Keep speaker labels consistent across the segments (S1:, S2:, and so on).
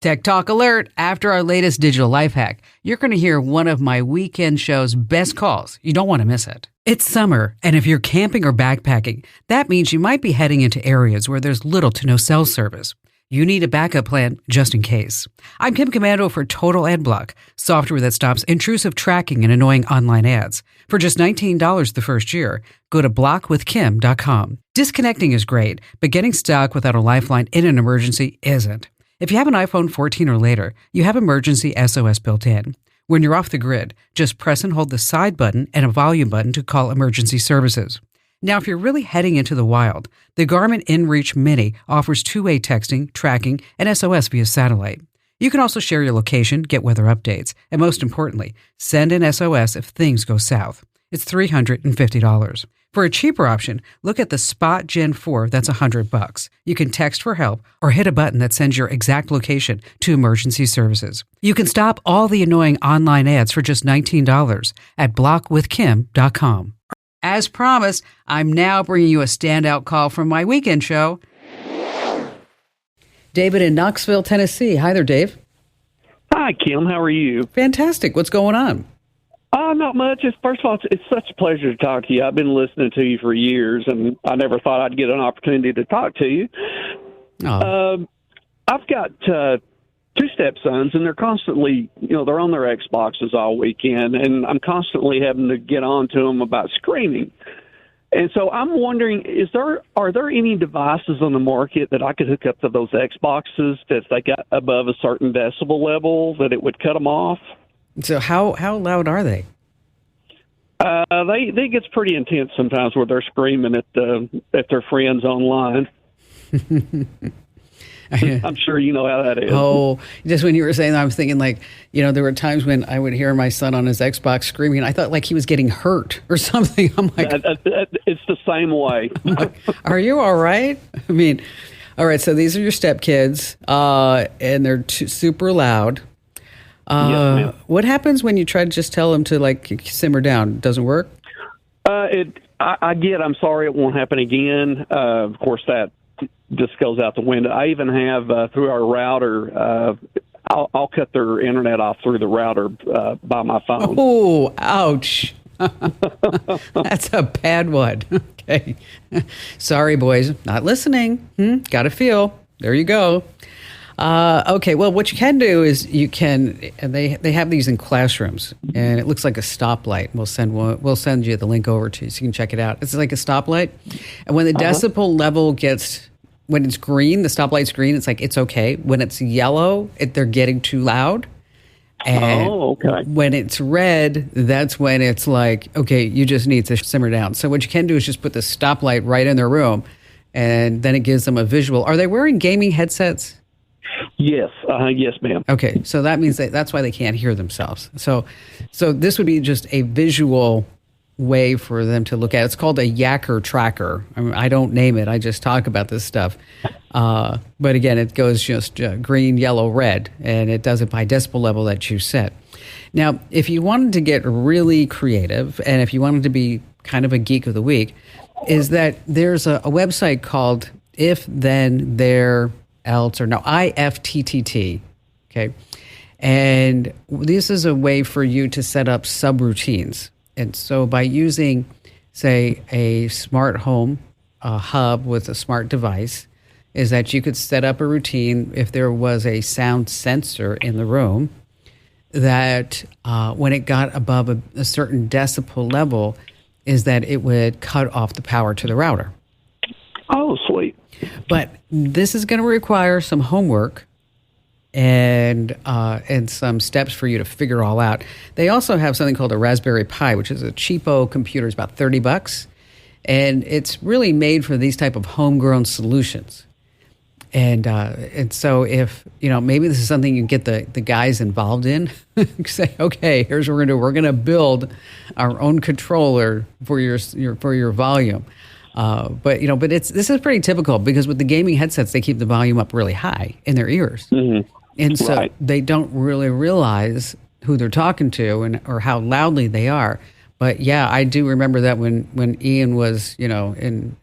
S1: Tech Talk Alert. After our latest digital life hack, you're going to hear one of my weekend show's best calls. You don't want to miss it. It's summer, and if you're camping or backpacking, that means you might be heading into areas where there's little to no cell service. You need a backup plan just in case. I'm Kim Komando for Total Ad Block, software that stops intrusive tracking and annoying online ads. For just $19 the first year, go to blockwithkim.com. Disconnecting is great, but getting stuck without a lifeline in an emergency isn't. If you have an iPhone 14 or later, you have emergency SOS built in. When you're off the grid, just press and hold the side button and a volume button to call emergency services. Now, if you're really heading into the wild, the Garmin InReach Mini offers two-way texting, tracking, and SOS via satellite. You can also share your location, get weather updates, and most importantly, send an SOS if things go south. It's $350. For a cheaper option, look at the Spot Gen 4, that's $100. You can text for help or hit a button that sends your exact location to emergency services. You can stop all the annoying online ads for just $19 at blockwithkim.com. As promised, I'm now bringing you a standout call from my weekend show. David in Knoxville, Tennessee. Hi there, Dave.
S2: Hi, Kim. How are you?
S1: Fantastic. What's going on?
S2: Not much. First of all, it's such a pleasure to talk to you. I've been listening to you for years, and I never thought I'd get an opportunity to talk to you. I've got two stepsons, and they're constantly, they're on their Xboxes all weekend, and I'm constantly having to get on to them about screaming. And so I'm wondering, are there any devices on the market that I could hook up to those Xboxes that if they got above a certain decibel level that it would cut them off?
S1: So how loud are they?
S2: They gets pretty intense sometimes where they're screaming at their friends online. I'm sure you know how that is.
S1: Oh, just when you were saying that, I was thinking there were times when I would hear my son on his Xbox screaming, and I thought like he was getting hurt or something. I'm like,
S2: it's the same way.
S1: Are you all right? I mean, all right. So these are your stepkids, and they're super loud.
S2: Yes,
S1: what happens when you try to just tell them to simmer down? Doesn't work?
S2: I'm sorry, it won't happen again. Of course, that just goes out the window. I even have through our router. I'll cut their internet off through the router by my phone.
S1: Oh, ouch! That's a bad one. Okay, sorry, boys, not listening. Got to feel. There you go. Okay, well, what you can do is and they have these in classrooms, and it looks like a stoplight. We'll send you the link over to you so you can check it out. It's like a stoplight, and when the decibel level when it's green, the stoplight's green, it's like it's okay. When it's yellow, they're getting too loud. And
S2: okay.
S1: When it's red, that's when it's like, okay, you just need to simmer down. So what you can do is just put the stoplight right in their room, and then it gives them a visual. Are they wearing gaming headsets?
S2: Yes. Yes, ma'am.
S1: Okay. So that means that's why they can't hear themselves. So this would be just a visual way for them to look at. It's called a Yacker tracker. I mean, I don't name it. I just talk about this stuff. But again, it goes just green, yellow, red, and it does it by decibel level that you set. Now, if you wanted to get really creative, and if you wanted to be kind of a geek of the week, is that there's a website called If Then There Else, or no, IFTTT, okay? And this is a way for you to set up subroutines. And so by using, say, a smart home hub with a smart device, is that you could set up a routine if there was a sound sensor in the room that when it got above a certain decibel level, is that it would cut off the power to the router.
S2: Oh, sweet.
S1: But this is going to require some homework and some steps for you to figure all out. They also have something called a Raspberry Pi, which is a cheapo computer. It's about $30, and it's really made for these type of homegrown solutions. And so if maybe this is something you can get the guys involved in, say, okay, here's what we're going to do. We're going to build our own controller for your volume. But this is pretty typical because with the gaming headsets, they keep the volume up really high in their ears. Mm-hmm. And so they don't really realize who they're talking to or how loudly they are. But yeah, I do remember that when Ian was, in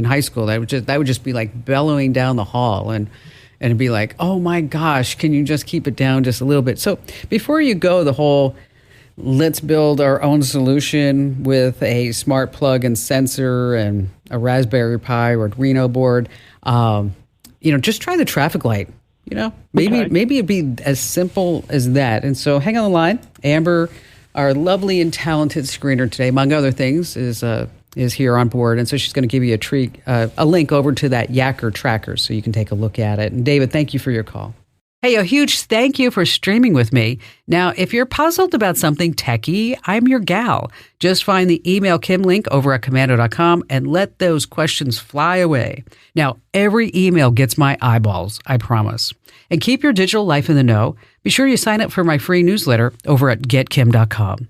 S1: high school, that would just be like bellowing down the hall, and and it'd be like, oh my gosh, can you just keep it down just a little bit? So before you go the whole, let's build our own solution with a smart plug and sensor and a Raspberry Pi or Arduino board, just try the traffic light. Maybe it'd be as simple as that. And so hang on the line. Amber, our lovely and talented screener today, among other things, is here on board. And so she's going to give you a link over to that Yacker tracker so you can take a look at it. And David, thank you for your call. Hey, a huge thank you for streaming with me. Now, if you're puzzled about something techie, I'm your gal. Just find the Email Kim link over at Komando.com and let those questions fly away. Now, every email gets my eyeballs, I promise. And keep your digital life in the know. Be sure you sign up for my free newsletter over at GetKim.com.